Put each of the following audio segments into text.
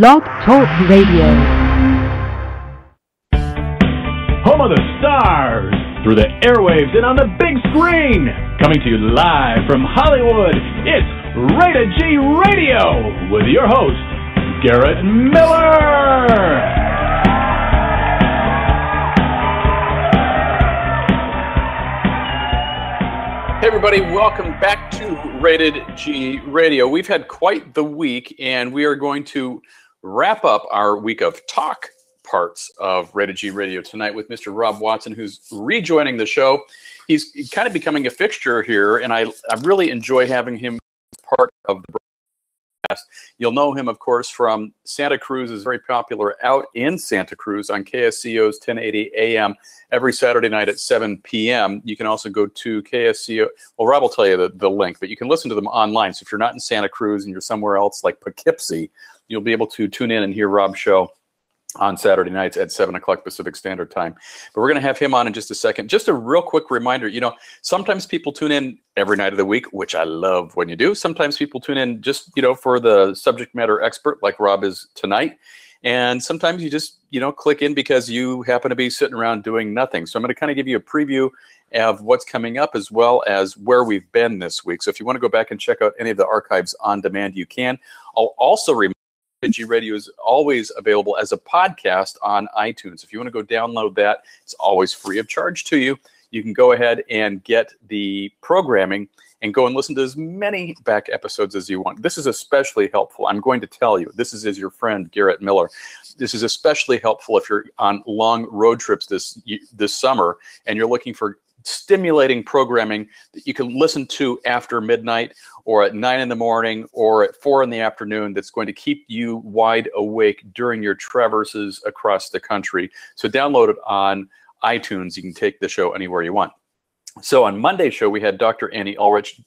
Blog Talk Radio. Home of the stars, through the airwaves and on the big screen. Coming to you live from Hollywood, it's Rated G Radio with your host, Garrett Miller. Hey everybody, welcome back to Rated G Radio. We've had quite the week, and we are going to wrap up our week of talk parts of Rated G Radio tonight with Mr. Rob Watson, who's rejoining the show. He's kind of becoming a fixture here, and I really enjoy having him part of the broadcast. You'll know him, of course, from Santa Cruz. Is very popular out in Santa Cruz on KSCO's 1080 AM every Saturday night at 7 p.m. You can also go to KSCO. Well, Rob will tell you the link, but you can listen to them online. So if you're not in Santa Cruz and you're somewhere else like Poughkeepsie, you'll be able to tune in and hear Rob's show on Saturday nights at 7 o'clock Pacific Standard Time. But we're going to have him on in just a second. Just a real quick reminder, you know, sometimes people tune in every night of the week, which I love when you do. Sometimes people tune in just, you know, for the subject matter expert like Rob is tonight. And sometimes you just, you know, click in because you happen to be sitting around doing nothing. So I'm going to kind of give you a preview of what's coming up as well as where we've been this week. So if you want to go back and check out any of the archives on demand, you can. I'll also remind you G Radio is always available as a podcast on iTunes. If you want to go download that, it's always free of charge to you. You can go ahead and get the programming and go and listen to as many back episodes as you want. This is especially helpful. I'm going to tell you, this is as your friend, Garrett Miller. This is especially helpful if you're on long road trips this summer and you're looking for stimulating programming that you can listen to after midnight or at 9 in the morning or at 4 in the afternoon that's going to keep you wide awake during your traverses across the country. So download it on iTunes. You can take the show anywhere you want. So on Monday's show, we had Dr. Annie Ulrich.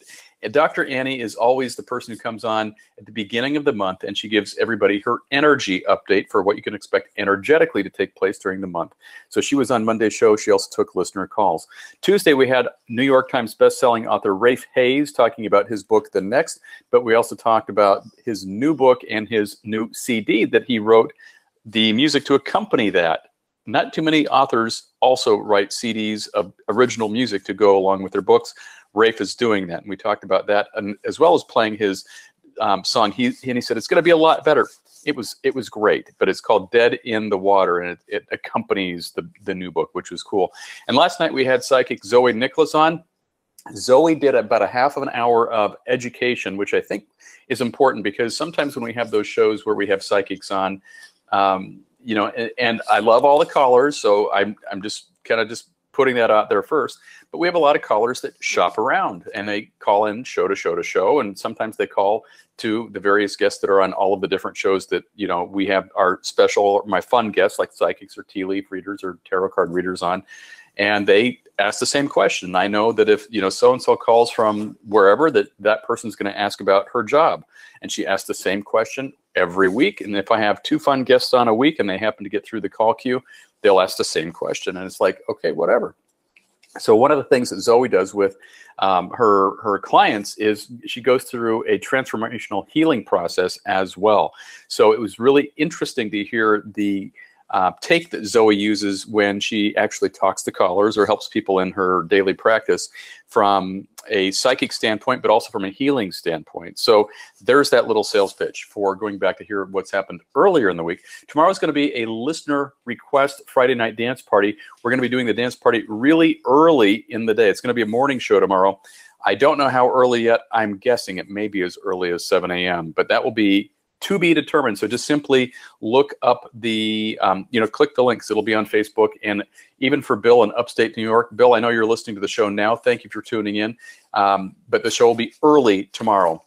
And Dr. Annie is always the person who comes on at the beginning of the month, and she gives everybody her energy update for what you can expect energetically to take place during the month. So she was on Monday's show. She also took listener calls. Tuesday, we had New York Times bestselling author Rafe Hayes talking about his book, The Next, but we also talked about his new book and his new CD that he wrote, the music to accompany that. Not too many authors also write CDs of original music to go along with their books. Rafe is doing that, and we talked about that, and as well as playing his song. He said it's going to be a lot better. It was great, but it's called Dead in the Water, and it accompanies the new book, which was cool. And last night we had psychic Zoe Nicholas on. Zoe did about a half of an hour of education, which I think is important because sometimes when we have those shows where we have psychics on, you know, and I love all the callers, so I'm just kind of just putting that out there first. But we have a lot of callers that shop around, and they call in show to show to show, and sometimes they call to the various guests that are on all of the different shows that, you know, we have our special, my fun guests like psychics or tea leaf readers or tarot card readers on, and they ask the same question. I know that if, you know, so-and-so calls from wherever, that person's going to ask about her job, and she asks the same question every week. And if I have 2 fun guests on a week and they happen to get through the call queue, they'll ask the same question. And it's like, okay, whatever. So one of the things that Zoe does with her clients is she goes through a transformational healing process as well. So it was really interesting to hear the take that Zoe uses when she actually talks to callers or helps people in her daily practice from a psychic standpoint, but also from a healing standpoint. So there's that little sales pitch for going back to hear what's happened earlier in the week. Tomorrow's going to be a listener request Friday night dance party. We're going to be doing the dance party really early in the day. It's going to be a morning show tomorrow. I don't know how early yet. I'm guessing it may be as early as 7 a.m., but that will be to be determined. So just simply look up the, you know, click the links. It'll be on Facebook. And even for Bill in upstate New York, Bill, I know you're listening to the show now. Thank you for tuning in. But the show will be early tomorrow.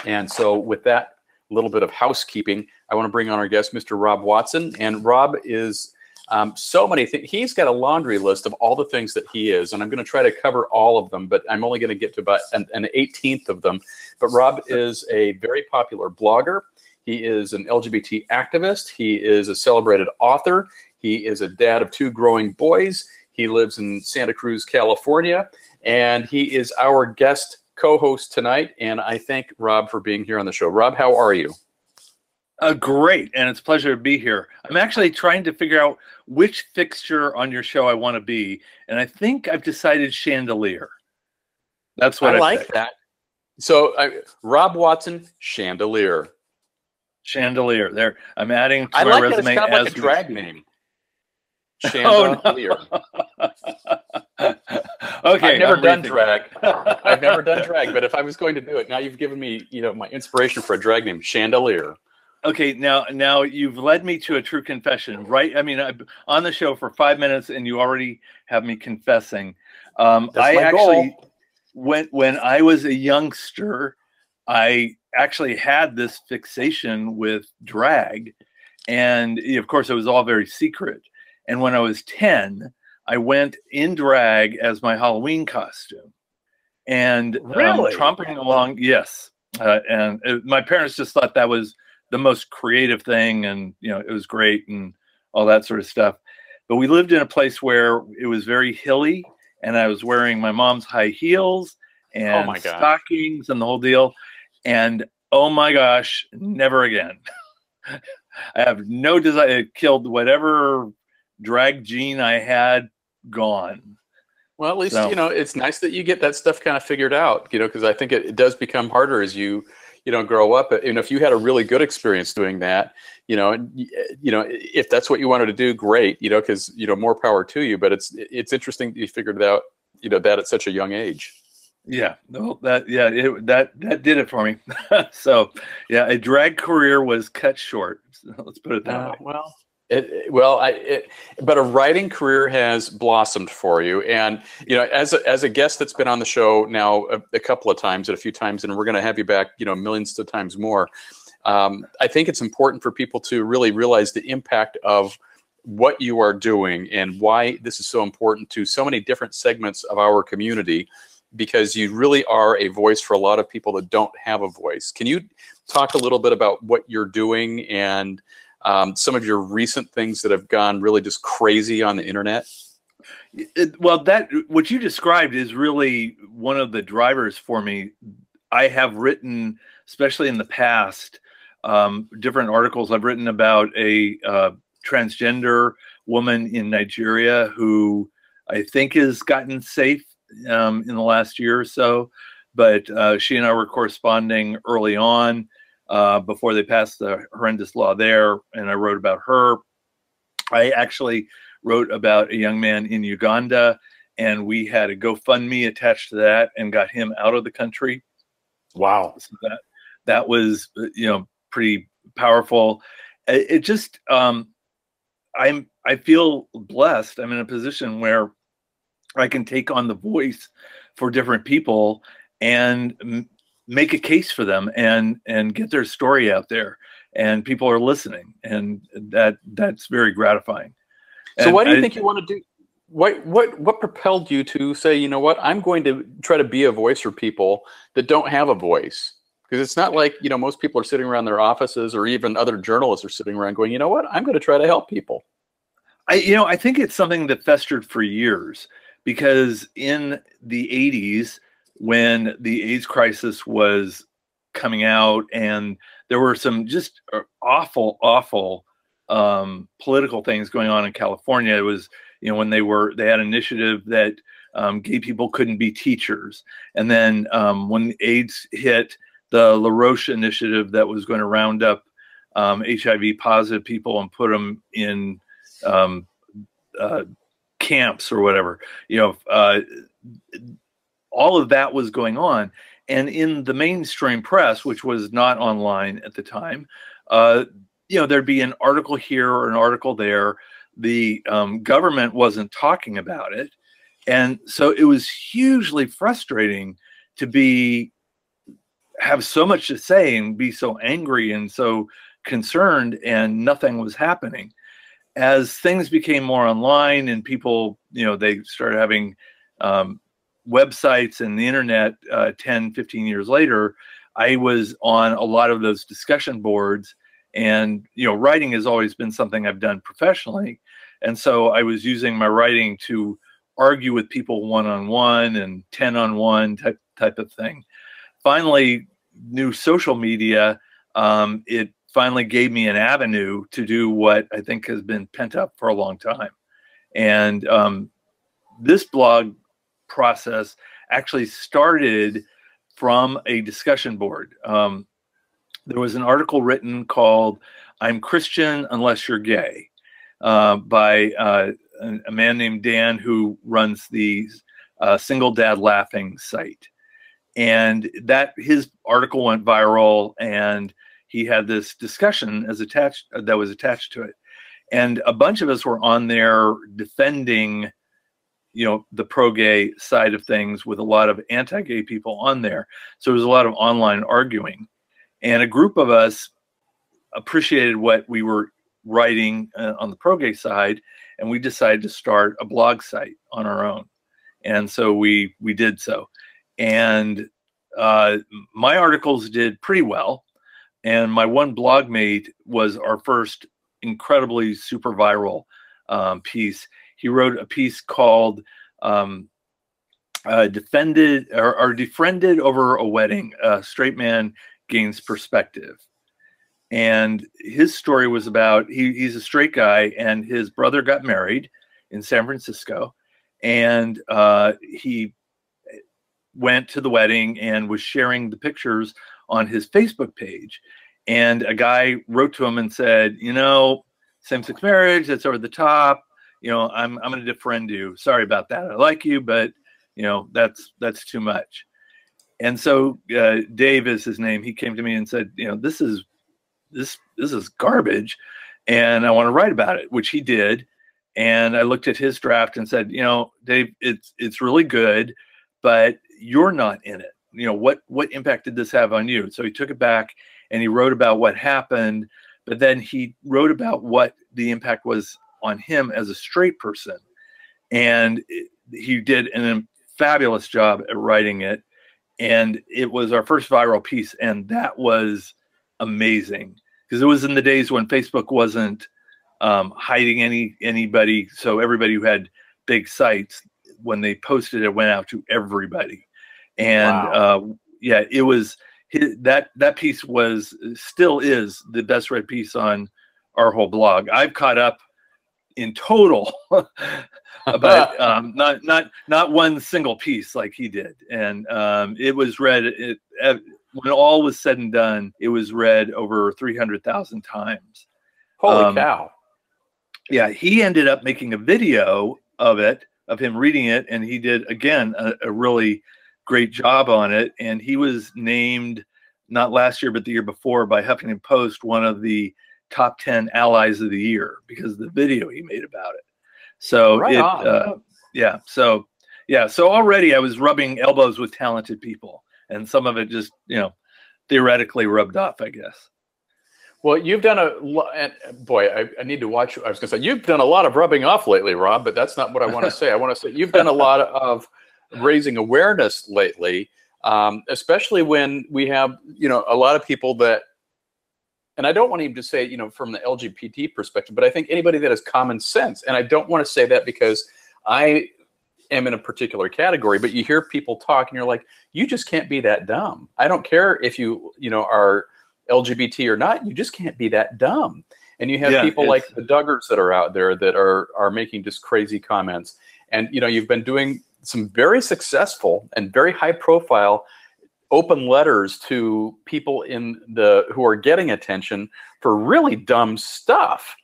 And so with that little bit of housekeeping, I want to bring on our guest, Mr. Rob Watson. And Rob is so many things. He's got a laundry list of all the things that he is, and I'm going to try to cover all of them, but I'm only going to get to about an 18th of them. But Rob is a very popular blogger. He is an LGBT activist. He is a celebrated author. He is a dad of 2 growing boys. He lives in Santa Cruz, California, and he is our guest co-host tonight. And I thank Rob for being here on the show. Rob, how are you? Great, and it's a pleasure to be here. I'm actually trying to figure out which fixture on your show I want to be, and I think I've decided chandelier. That's what I I like picked. that. So, Rob Watson, chandelier. Chandelier. There, I'm adding to I my like that. resume It's kind of like as a we drag speak. name. Oh, Chandelier. no. Okay, I've never I'm done rethinking. drag. I've never done drag, but if I was going to do it, now you've given me, my inspiration for a drag name, chandelier. Okay, now you've led me to a true confession, right? I mean, I'm on the show for 5 minutes, and you already have me confessing. That's I my actually, goal. when I was a youngster, I actually had this fixation with drag, and of course, it was all very secret. And when I was 10, I went in drag as my Halloween costume, and Really? tromping along, yes. My parents just thought that was the most creative thing, and it was great and all that sort of stuff. But we lived in a place where it was very hilly, and I was wearing my mom's high heels Oh my and gosh. stockings and the whole deal. And oh my gosh, never again. I have no desire. It killed whatever drag gene I had, gone. Well, at least, So it's nice that you get that stuff kind of figured out, because I think it does become harder as you grow up. And if you had a really good experience doing that, if that's what you wanted to do, great, because, more power to you. But it's interesting that you figured it out, that at such a young age. yeah, no, that did it for me. So yeah, a drag career was cut short. So let's put it that way. But a writing career has blossomed for you, and as a guest that's been on the show now a couple of times, and a few times, and we're going to have you back, millions of times more. I think it's important for people to really realize the impact of what you are doing and why this is so important to so many different segments of our community, because you really are a voice for a lot of people that don't have a voice. Can you talk a little bit about what you're doing and some of your recent things that have gone really just crazy on the internet? Well, what you described is really one of the drivers for me. I have written, especially in the past, different articles. I've written about a transgender woman in Nigeria who I think has gotten safe in the last year or so, but she and I were corresponding early on before they passed the horrendous law there, and I wrote about her. I actually wrote about a young man in Uganda, and we had a GoFundMe attached to that and got him out of the country. Wow. So that was pretty powerful. It just I feel blessed. I'm in a position where I can take on the voice for different people and make a case for them and get their story out there, and people are listening, and that's very gratifying. So and why do you think you want to do? What propelled you to say, you know what, I'm going to try to be a voice for people that don't have a voice? Because it's not like most people are sitting around their offices, or even other journalists are sitting around going, you know what, I'm going to try to help people. I think it's something that festered for years, because in the 80s, when the AIDS crisis was coming out, and there were some just awful political things going on in California. It was, when they had an initiative that gay people couldn't be teachers. And then when AIDS hit, the LaRoche initiative that was going to round up HIV positive people and put them in camps or whatever, all of that was going on. And in the mainstream press, which was not online at the time, there'd be an article here or an article there. The government wasn't talking about it. And so it was hugely frustrating to have so much to say and be so angry and so concerned, and nothing was happening. As things became more online and people, they started having websites and the internet 10, 15 years later, I was on a lot of those discussion boards. And, writing has always been something I've done professionally. And so I was using my writing to argue with people one-on-one and 10-on-1 type of thing. Finally, new social media, it finally gave me an avenue to do what I think has been pent up for a long time. And this blog process actually started from a discussion board. There was an article written called "I'm Christian Unless You're Gay" by a man named Dan, who runs the Single Dad Laughing site. And his article went viral, and he had this discussion that was attached to it. And a bunch of us were on there defending, the pro-gay side of things, with a lot of anti-gay people on there. So there was a lot of online arguing. And a group of us appreciated what we were writing on the pro-gay side, and we decided to start a blog site on our own. And so we did so. And my articles did pretty well. And my one blog mate was our first incredibly super viral piece. He wrote a piece called Defended or Defriended Over a Wedding, a Straight Man Gains Perspective. And his story was about, he's a straight guy, and his brother got married in San Francisco. And he went to the wedding and was sharing the pictures on his Facebook page. And a guy wrote to him and said, same-sex marriage, that's over the top. I'm going to defriend you. Sorry about that. I like you, but that's too much. And so Dave is his name. He came to me and said, this is garbage, and I want to write about it, which he did. And I looked at his draft and said, Dave, it's really good, but you're not in it. What impact did this have on you? So he took it back and he wrote about what happened, but then he wrote about what the impact was on him as a straight person. And he did a fabulous job at writing it. And it was our first viral piece. And that was amazing, because it was in the days when Facebook wasn't hiding anybody. So everybody who had big sites, when they posted it, went out to everybody. And wow. It was that piece still is the best read piece on our whole blog. I've caught up in total, but not one single piece like he did. And it was read, when all was said and done, it was read over 300,000 times. Holy cow. Yeah, he ended up making a video of him reading it, and he did, again, a really great job on it. And he was named, not last year, but the year before, by Huffington Post, one of the top 10 allies of the year, because of the video he made about it. So so already I was rubbing elbows with talented people, and some of it just, theoretically rubbed off, I guess. Well, you've done a lot, and boy, I need to watch. I was going to say, you've done a lot of rubbing off lately, Rob, but that's not what I want to say. I want to say you've done a lot of raising awareness lately, especially when we have, a lot of people that, and I don't want even to say, from the LGBT perspective, but I think anybody that has common sense, and I don't want to say that because I am in a particular category, but you hear people talk and you're like, you just can't be that dumb. I don't care if you are LGBT or not, you just can't be that dumb. And you have people like the Duggars that are out there that are making just crazy comments. And, you've been doing some very successful and very high profile open letters to people who are getting attention for really dumb stuff.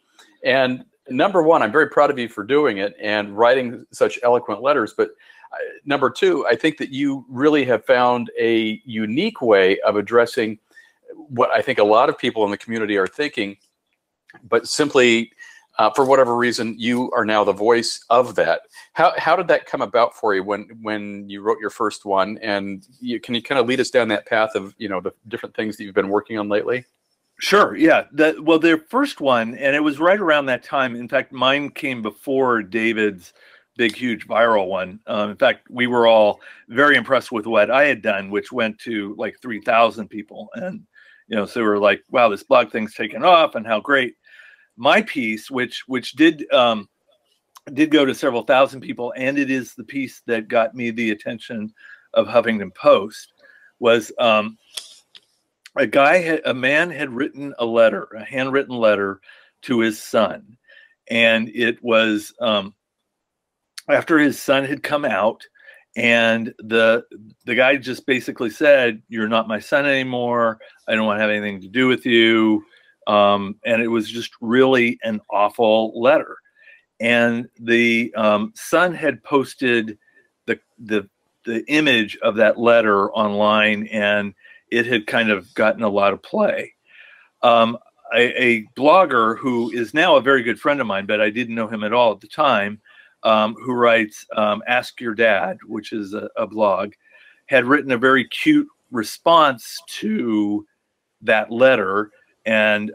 And number one, I'm very proud of you for doing it and writing such eloquent letters. But number two, I think that you really have found a unique way of addressing what I think a lot of people in the community are thinking, but simply for whatever reason, you are now the voice of that. How did that come about for you when you wrote your first one? And can you kind of lead us down that path of, the different things that you've been working on lately? Sure. Yeah. Their first one, and it was right around that time. In fact, mine came before David's big, huge viral one. In fact, we were all very impressed with what I had done, which went to like 3,000 people. And, so we were like, wow, this blog thing's taken off, and how great. My piece, which did go to several thousand people, and it is the piece that got me the attention of Huffington Post, was a man had written a letter, a handwritten letter to his son. And it was after his son had come out, and the guy just basically said, "You're not my son anymore. I don't want to have anything to do with you." And it was just really an awful letter. And the son had posted the image of that letter online, and it had kind of gotten a lot of play. A blogger who is now a very good friend of mine, but I didn't know him at all at the time, who writes Ask Your Dad, which is a blog, had written a very cute response to that letter. And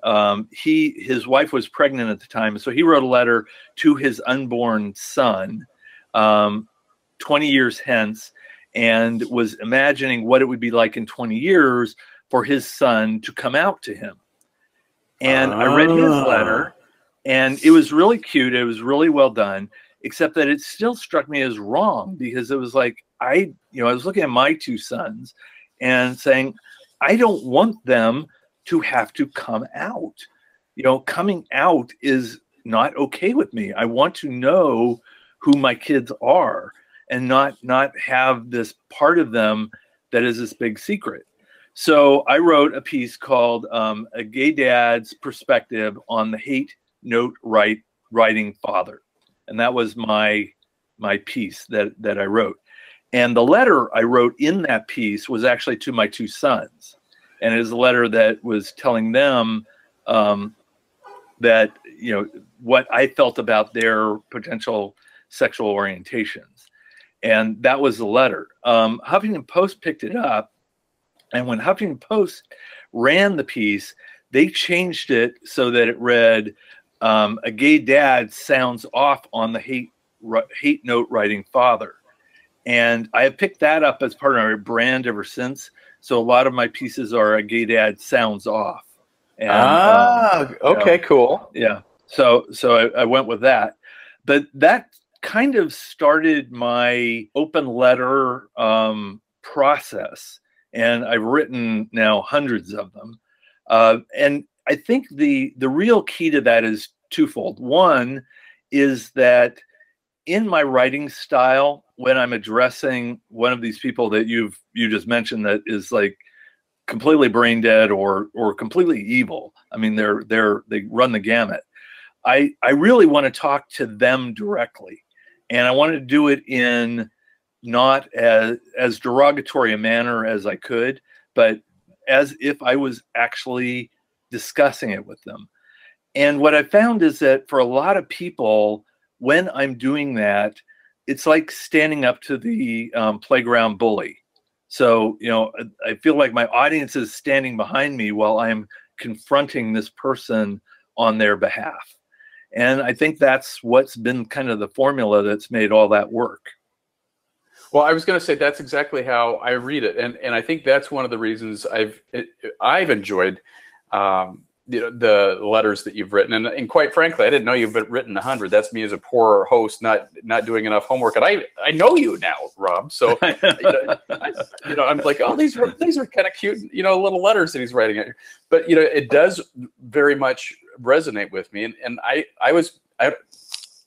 his wife was pregnant at the time, so he wrote a letter to his unborn son 20 years hence, and was imagining what it would be like in 20 years for his son to come out to him. And I read his letter, and it was really cute. It was really well done, except that it still struck me as wrong, because it was like, I was looking at my two sons and saying, I don't want them to have to come out. Coming out is not okay with me. I want to know who my kids are, and not have this part of them that is this big secret. So I wrote a piece called A Gay Dad's Perspective on the Hate Note Writing Father. And that was my piece that I wrote. And the letter I wrote in that piece was actually to my two sons. And it is a letter that was telling them that, what I felt about their potential sexual orientations. And that was the letter. Huffington Post picked it up. And when Huffington Post ran the piece, they changed it so that it read, a gay dad sounds off on the hate note writing father. And I have picked that up as part of my brand ever since. So a lot of my pieces are a gay dad sounds off. And, okay, cool. Yeah. So I went with that. But that kind of started my open letter process. And I've written now hundreds of them. And I think the real key to that is twofold. One is that in my writing style, when I'm addressing one of these people that you just mentioned that is like completely brain dead or completely evil, I mean, they run the gamut. I really want to talk to them directly, and I want to do it in not as derogatory a manner as I could, but as if I was actually discussing it with them. And what I found is that for a lot of people, when I'm doing that, it's like standing up to the playground bully. So, I feel like my audience is standing behind me while I'm confronting this person on their behalf. And I think that's what's been kind of the formula that's made all that work. Well, I was going to say that's exactly how I read it, and I think that's one of the reasons I've enjoyed the letters that you've written, and quite frankly, I didn't know you've written 100. That's me as a poor host, not doing enough homework, and I know you now, Rob. So I'm like, oh, these are kind of cute, little letters that he's writing at you. But it does very much resonate with me, and I was.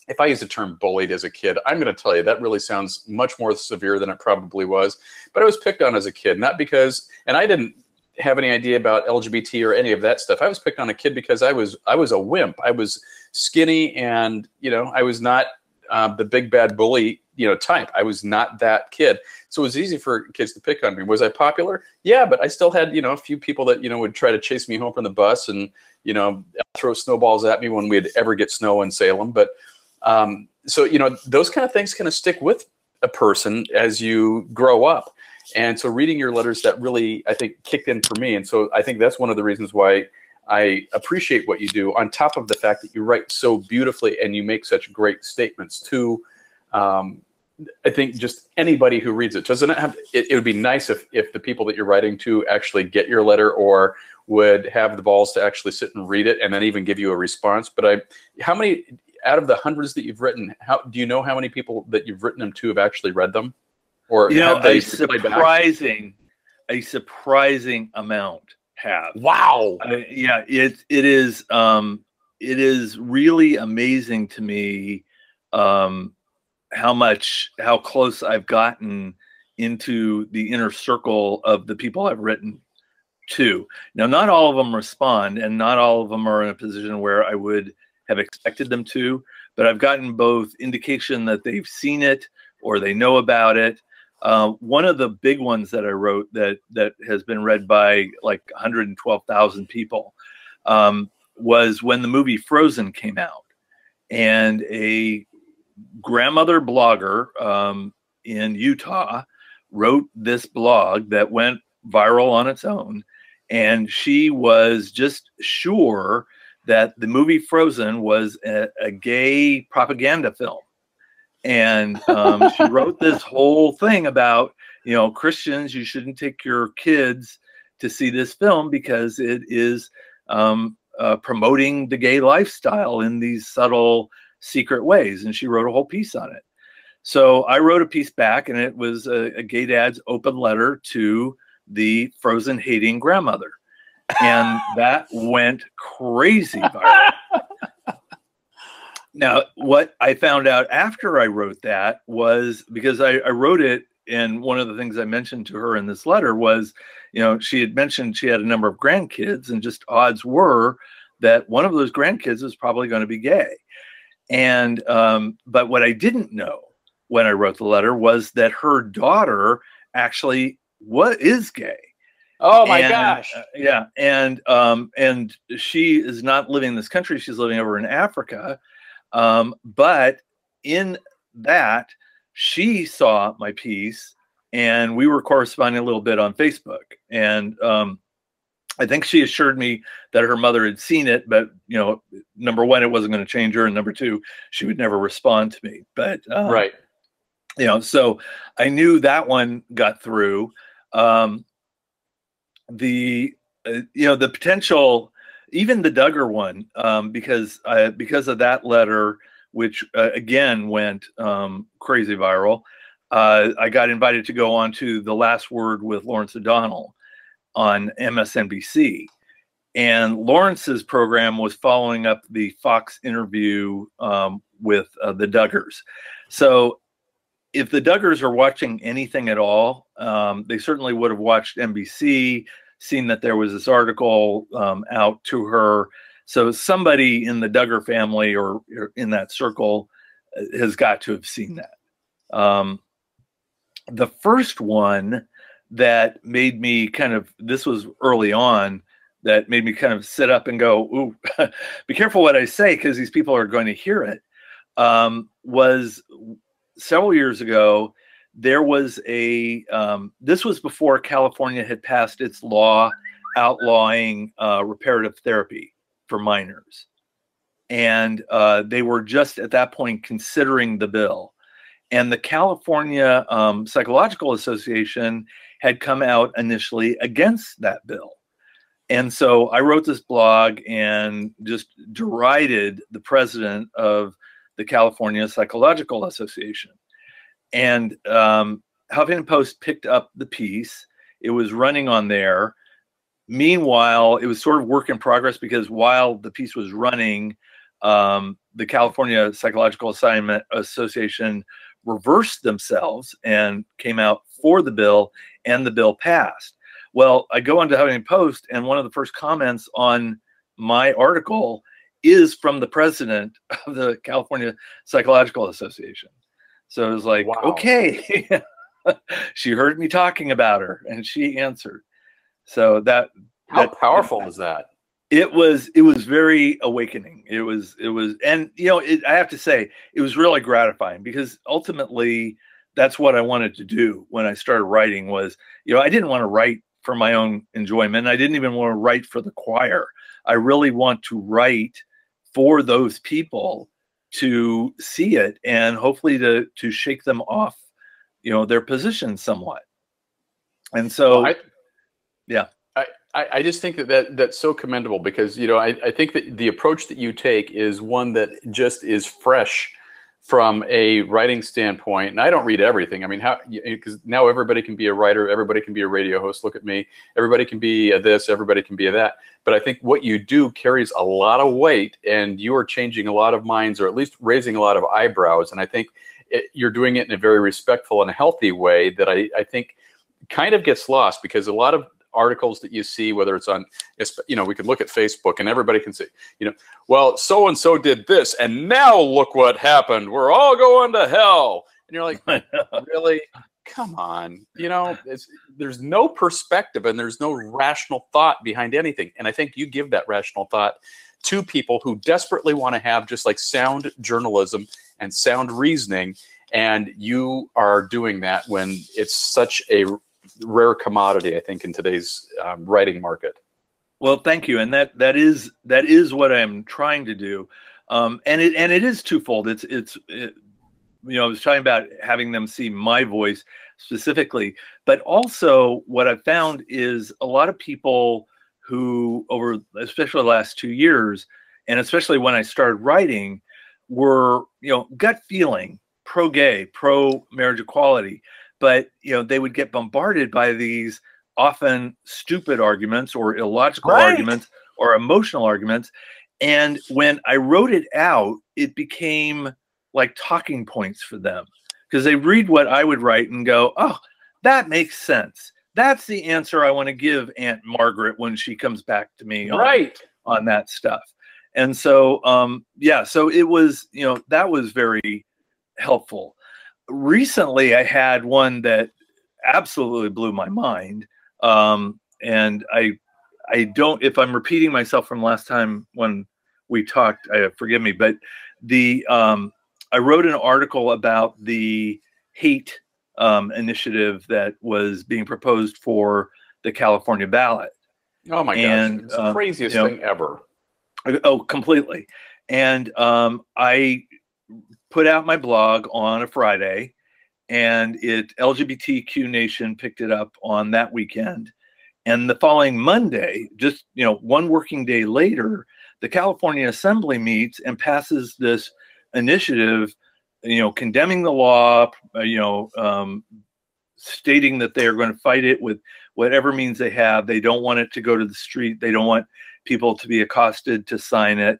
If I used the term bullied as a kid, I'm going to tell you that really sounds much more severe than it probably was. But I was picked on as a kid, not because, and I didn't have any idea about LGBT or any of that stuff. I was picked on a kid because I was a wimp. I was skinny, and I was not the big bad bully type. I was not that kid. So it was easy for kids to pick on me. Was I popular? Yeah, but I still had a few people that would try to chase me home from the bus and throw snowballs at me when we'd ever get snow in Salem. But so, those kind of things kind of stick with a person as you grow up. And so reading your letters, that really, I think, kicked in for me. And so I think that's one of the reasons why I appreciate what you do, on top of the fact that you write so beautifully and you make such great statements too. I think just anybody who reads it doesn't have, it would be nice if the people that you're writing to actually get your letter, or would have the balls to actually sit and read it and then even give you a response. But how many out of the hundreds that you've written, how do you know how many people that you've written them to have actually read them? Or a surprising amount have. Wow. Yeah, it is really amazing to me how close I've gotten into the inner circle of the people I've written to. Now, not all of them respond, and not all of them are in a position where I would have expected them to, but I've gotten both indication that they've seen it or they know about it. One of the big ones that I wrote that has been read by like 112,000 people was when the movie Frozen came out, and a grandmother blogger in Utah wrote this blog that went viral on its own, and she was just sure that the movie Frozen was a gay propaganda film. And she wrote this whole thing about, Christians, you shouldn't take your kids to see this film because it is promoting the gay lifestyle in these subtle, secret ways. And she wrote a whole piece on it. So I wrote a piece back, and it was a gay dad's open letter to the Frozen hating grandmother. And that went crazy viral. Now, what I found out after I wrote that was, because I wrote it, and one of the things I mentioned to her in this letter was, she had mentioned she had a number of grandkids, and just odds were that one of those grandkids was probably going to be gay. And but what I didn't know when I wrote the letter was that her daughter actually is gay. Oh my gosh. Yeah. And she is not living in this country. She's living over in Africa. But in that, she saw my piece, and we were corresponding a little bit on Facebook. And I think she assured me that her mother had seen it, but number one, it wasn't going to change her, and number two, she would never respond to me. But right. So I knew that one got through. The potential, even the Duggar one, because of that letter, which again went crazy viral, I got invited to go on to The Last Word with Lawrence O'Donnell on MSNBC. And Lawrence's program was following up the Fox interview with the Duggars. So if the Duggars are watching anything at all, they certainly would have watched NBC, seen that there was this article out to her. So somebody in the Duggar family or in that circle has got to have seen that. The first one that made me this was early on, that made me kind of sit up and go, ooh, be careful what I say, because these people are going to hear it, was several years ago. There was this was before California had passed its law outlawing reparative therapy for minors. And they were just at that point considering the bill. And the California Psychological Association had come out initially against that bill. And so I wrote this blog and just derided the president of the California Psychological Association. And Huffington Post picked up the piece. It was running on there. Meanwhile, it was sort of work in progress, because while the piece was running, the California Psychological Association reversed themselves and came out for the bill, and the bill passed. Well, I go onto Huffington Post, and one of the first comments on my article is from the president of the California Psychological Association. So it was like, wow. Okay, she heard me talking about her, and she answered. So how powerful was that? It was very awakening. It was, and I have to say, it was really gratifying, because ultimately that's what I wanted to do when I started writing. Was, I didn't want to write for my own enjoyment. I didn't even want to write for the choir. I really want to write for those people to see it, and hopefully to shake them off, their position somewhat. And so, I just think that's so commendable, because I think that the approach that you take is one that just is fresh from a writing standpoint, and I don't read everything. I mean, because now everybody can be a writer, everybody can be a radio host. Look at me. Everybody can be a this, everybody can be a that. But I think what you do carries a lot of weight, and you are changing a lot of minds, or at least raising a lot of eyebrows. And I think you're doing it in a very respectful and healthy way that I think kind of gets lost, because a lot of articles that you see, whether it's on, you know, we could look at Facebook and everybody can say, you know, well, so-and-so did this, and now look what happened. We're all going to hell. And you're like, really? Come on. You know, there's no perspective and there's no rational thought behind anything. And I think you give that rational thought to people who desperately want to have just like sound journalism and sound reasoning. And you are doing that when it's such a rare commodity, I think, in today's writing market. Well, thank you, and that is what I'm trying to do, and it is twofold. It's you know, I was talking about having them see my voice specifically, but also what I've found is a lot of people who, over especially the last 2 years, and especially when I started writing, were, you know, gut feeling pro-gay, pro-marriage equality. But, you know, they would get bombarded by these often stupid arguments or illogical arguments or emotional arguments. And when I wrote it out, it became like talking points for them, because they read what I would write and go, oh, that makes sense. That's the answer I want to give Aunt Margaret when she comes back to me on that stuff. And so, yeah, so it was, you know, that was very helpful. Recently, I had one that absolutely blew my mind, and I don't, if I'm repeating myself from last time when we talked, forgive me, but I wrote an article about the hate initiative that was being proposed for the California ballot. Oh my gosh, it's the craziest thing ever. Oh, completely. And I put out my blog on a Friday, and LGBTQ Nation picked it up on that weekend. And the following Monday, just, you know, one working day later, the California Assembly meets and passes this initiative, you know, condemning the law, you know, stating that they are going to fight it with whatever means they have. They don't want it to go to the street. They don't want people to be accosted to sign it.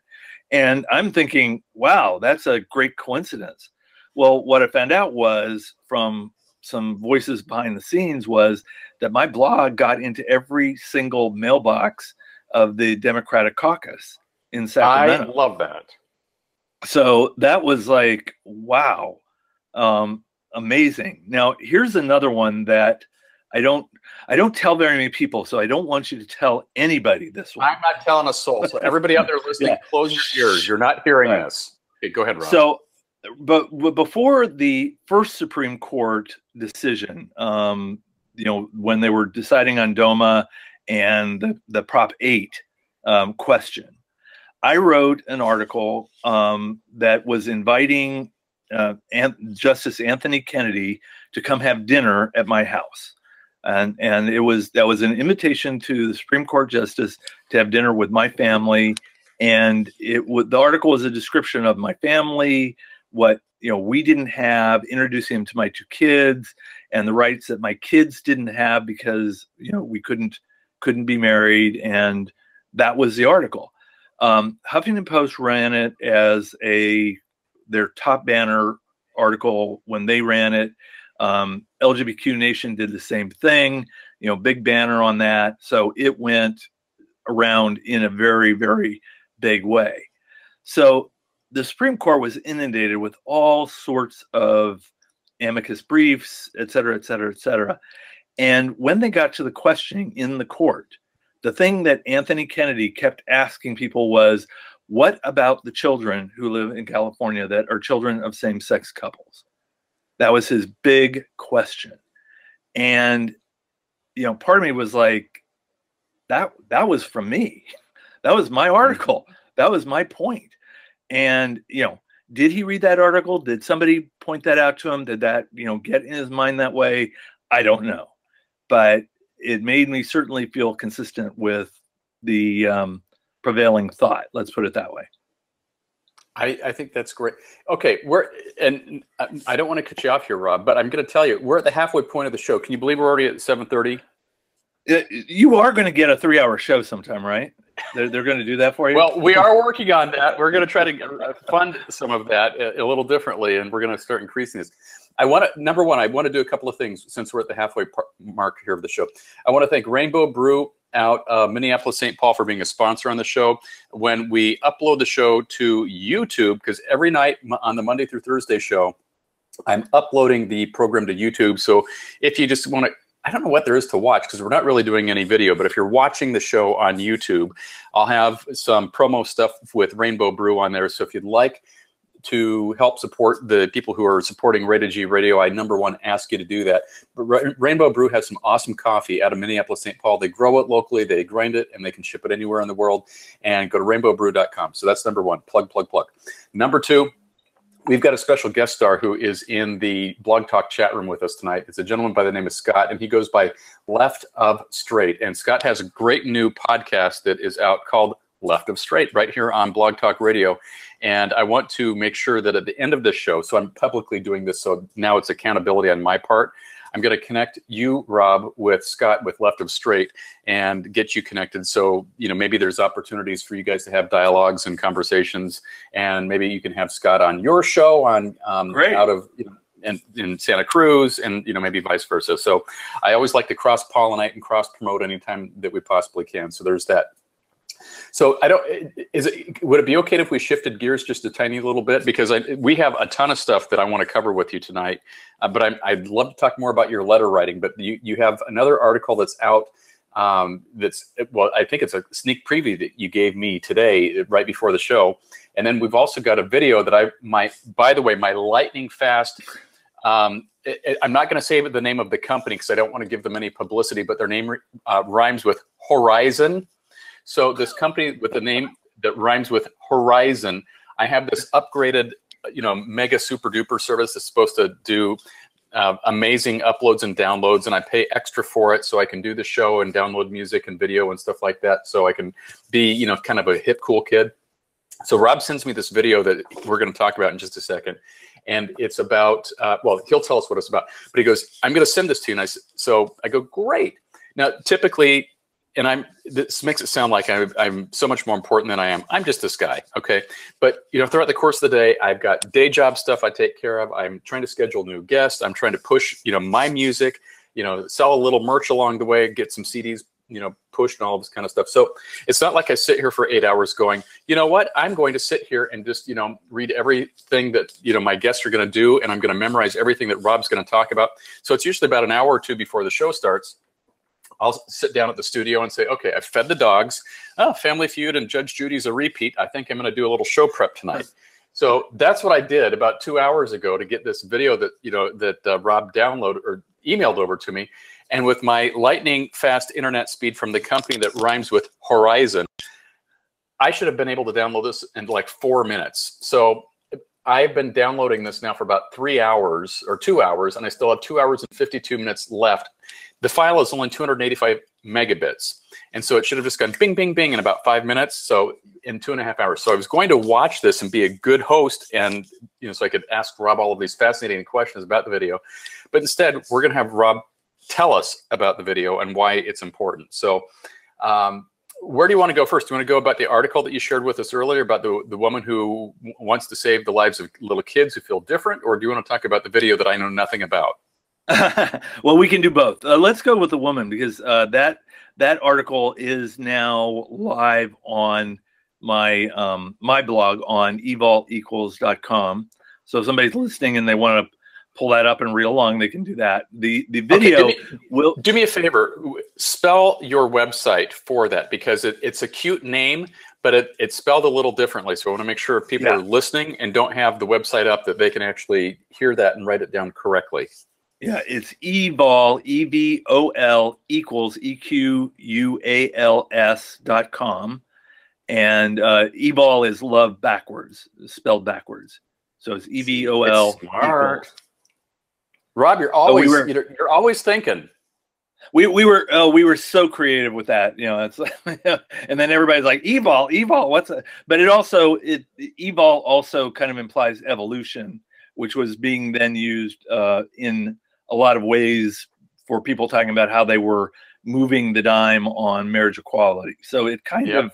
And I'm thinking, wow, that's a great coincidence. Well, what I found out was, from some voices behind the scenes, was that my blog got into every single mailbox of the Democratic caucus in Sacramento. I love that. So that was like, wow, amazing. Now, here's another one that I don't tell very many people, so I don't want you to tell anybody this one. I'm not telling a soul. So everybody out there listening, yeah, close your ears. You're not hearing this. Okay, go ahead, Ron. So, but before the first Supreme Court decision, you know, when they were deciding on DOMA and the Prop 8 question, I wrote an article that was inviting Justice Anthony Kennedy to come have dinner at my house. And that was an invitation to the Supreme Court justice to have dinner with my family. And the article was a description of my family, what, you know, we didn't have, introducing him to my 2 kids, and the rights that my kids didn't have because, you know, we couldn't be married. And that was the article. Huffington Post ran it as their top banner article when they ran it. LGBTQ Nation did the same thing, you know, big banner on that. So it went around in a very, very big way. So the Supreme Court was inundated with all sorts of amicus briefs, et cetera, et cetera, et cetera. And when they got to the questioning in the court, the thing that Anthony Kennedy kept asking people was, what about the children who live in California that are children of same-sex couples? That was his big question. And, you know, part of me was like, that was from me. That was my article. That was my point. And, you know, did he read that article? Did somebody point that out to him? Did that, you know, get in his mind that way? I don't know. But it made me certainly feel consistent with the prevailing thought. Let's put it that way. I think that's great. Okay, and I don't want to cut you off here, Rob, but I'm going to tell you, we're at the halfway point of the show. Can you believe we're already at 7:30? You are going to get a 3-hour show sometime, right? They're going to do that for you? Well, we are working on that. We're going to try to fund some of that a little differently, and we're going to start increasing this. Number one, I want to do a couple of things since we're at the halfway mark here of the show. I want to thank Rainbow Brew out of Minneapolis, St. Paul for being a sponsor on the show. When we upload the show to YouTube, because every night on the Monday through Thursday show, I'm uploading the program to YouTube. So if you just want to, I don't know what there is to watch because we're not really doing any video, but if you're watching the show on YouTube, I'll have some promo stuff with Rainbow Brew on there. So if you'd like to help support the people who are supporting Rated G Radio, I number one ask you to do that. But Rainbow Brew has some awesome coffee out of Minneapolis, St. Paul. They grow it locally, they grind it, and they can ship it anywhere in the world. And go to rainbowbrew.com. So that's number one. Plug, plug, plug. Number two, we've got a special guest star who is in the Blog Talk chat room with us tonight. It's a gentleman by the name of Scott, and he goes by Left of Straight. And Scott has a great new podcast that is out called Left of Straight right here on Blog Talk Radio. And I want to make sure that at the end of this show, so I'm publicly doing this, so now it's accountability on my part, I'm going to connect you, Rob, with Scott with Left of Straight and get you connected. So, you know, maybe there's opportunities for you guys to have dialogues and conversations, and maybe you can have Scott on your show on out of, you know, in Santa Cruz, and, you know, maybe vice versa. So I always like to cross-pollinate and cross-promote anytime that we possibly can. So there's that. So would it be okay if we shifted gears just a tiny little bit? Because we have a ton of stuff that I want to cover with you tonight, but I'd love to talk more about your letter writing. But you have another article that's out well, I think it's a sneak preview that you gave me today right before the show. And then we've also got a video that by the way, my lightning fast, I'm not going to say the name of the company because I don't want to give them any publicity, but their name rhymes with Horizon. So this company with the name that rhymes with Horizon, I have this upgraded, you know, mega super duper service that's supposed to do amazing uploads and downloads, and I pay extra for it so I can do the show and download music and video and stuff like that, so I can be, you know, kind of a hip, cool kid. So Rob sends me this video that we're going to talk about in just a second, and it's about, well, he'll tell us what it's about, but he goes, I'm going to send this to you, and so I go, great. Now, typically, and this makes it sound like I'm so much more important than I am. I'm just this guy, okay? But, you know, throughout the course of the day, I've got day job stuff I take care of. I'm trying to schedule new guests. I'm trying to push, you know, my music, you know, sell a little merch along the way, get some CDs, you know, pushed and all this kind of stuff. So it's not like I sit here for 8 hours going, you know what, I'm going to sit here and just, you know, read everything that, you know, my guests are going to do, and I'm going to memorize everything that Rob's going to talk about. So it's usually about an hour or two before the show starts. I'll sit down at the studio and say, okay, I've fed the dogs. Oh, Family Feud and Judge Judy's a repeat. I think I'm going to do a little show prep tonight. So that's what I did about 2 hours ago to get this video that, you know, that Rob downloaded or emailed over to me. And with my lightning fast internet speed from the company that rhymes with Horizon, I should have been able to download this in like 4 minutes. So I've been downloading this now for about 3 hours or 2 hours, and I still have 2 hours and 52 minutes left. The file is only 285 megabits. And so it should have just gone bing, bing, bing in about 5 minutes. So in 2.5 hours. So I was going to watch this and be a good host, and, you know, so I could ask Rob all of these fascinating questions about the video. But instead, we're going to have Rob tell us about the video and why it's important. So where do you want to go first? Do you want to go about the article that you shared with us earlier about the woman who wants to save the lives of little kids who feel different? Or do you want to talk about the video that I know nothing about? Well, we can do both. Let's go with the woman, because that article is now live on my my blog on evoltequals.com. So if somebody's listening and they want to pull that up and read along, they can do that. The video will do me a favor. Spell your website for that, because it's a cute name, but it's spelled a little differently. So I want to make sure if people are listening and don't have the website up, that they can actually hear that and write it down correctly. Yeah, it's evol, EVOL equals EQUALS.com. And evol is love backwards, spelled backwards. So it's EVOL. Smart. Rob, you're always thinking. We were so creative with that, you know. It's and then everybody's like evol, what's a? But evol also kind of implies evolution, which was being then used in a lot of ways for people talking about how they were moving the dime on marriage equality. So it kind of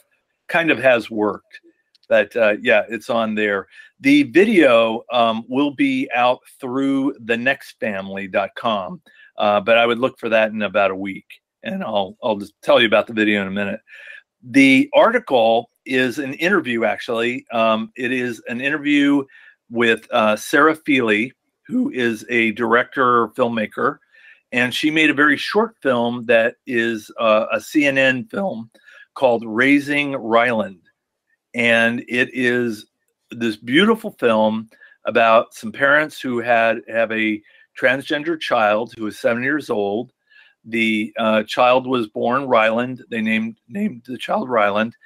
has worked. But yeah, it's on there. The video will be out through thenextfamily.com. But I would look for that in about a week, and I'll just tell you about the video in a minute. The article is an interview, actually. It is an interview with Sarah Feely, who is a director, filmmaker, and she made a very short film that is a CNN film called Raising Ryland. And it is this beautiful film about some parents who have a transgender child who is 7 years old. The child was born Ryland. They named the child Ryland.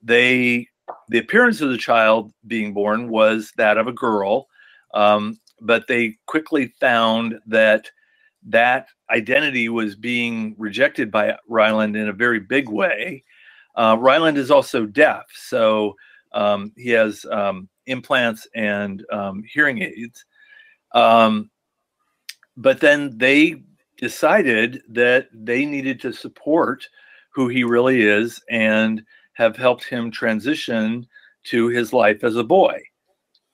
The appearance of the child being born was that of a girl, but they quickly found that identity was being rejected by Ryland in a very big way. Ryland is also deaf, so he has implants and hearing aids. But then they decided that they needed to support who he really is and have helped him transition to his life as a boy.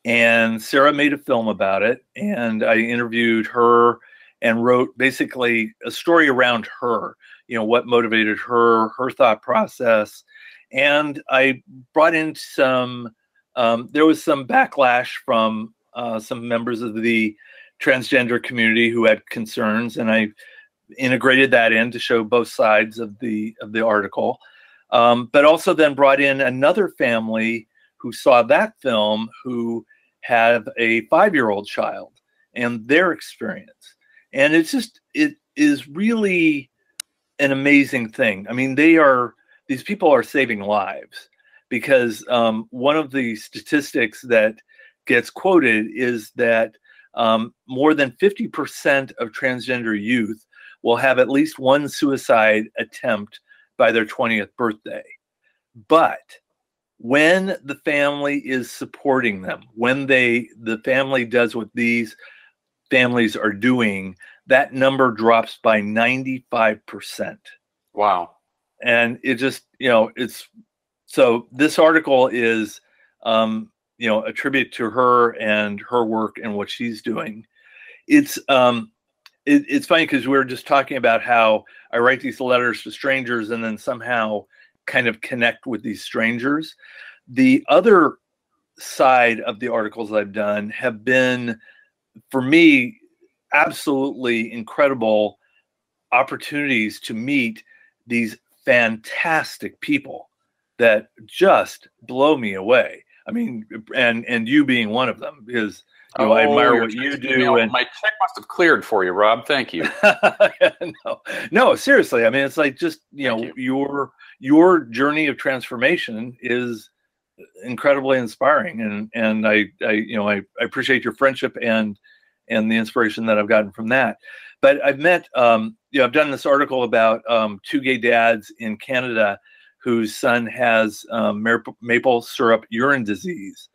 And Sarah made a film about it, and I interviewed her and wrote basically a story around her, you know, what motivated her, her thought process. And I brought in there was some backlash from some members of the transgender community who had concerns, and I integrated that in to show both sides of the article, but also then brought in another family who saw that film, who have a 5-year-old child and their experience. And it is really an amazing thing. I mean, these people are saving lives, because one of the statistics that gets quoted is that more than 50% of transgender youth will have at least one suicide attempt by their 20th birthday. But when the family is supporting them, when the family does what these families are doing, that number drops by 95%. Wow. And it just, you know, so this article is, you know, a tribute to her and her work and what she's doing. It's funny because we were just talking about how I write these letters to strangers and then somehow kind of connect with these strangers. The other side of the articles I've done have been, for me, absolutely incredible opportunities to meet these fantastic people that just blow me away. I mean, and you being one of them, because you know, I admire what you do. And my check must have cleared for you, Rob. Thank you. No, seriously. I mean, it's like, just, you know, your journey of transformation is incredibly inspiring, and I appreciate your friendship and the inspiration that I've gotten from that. But I've met, you know, I've done this article about 2 gay dads in Canada whose son has maple syrup urine disease.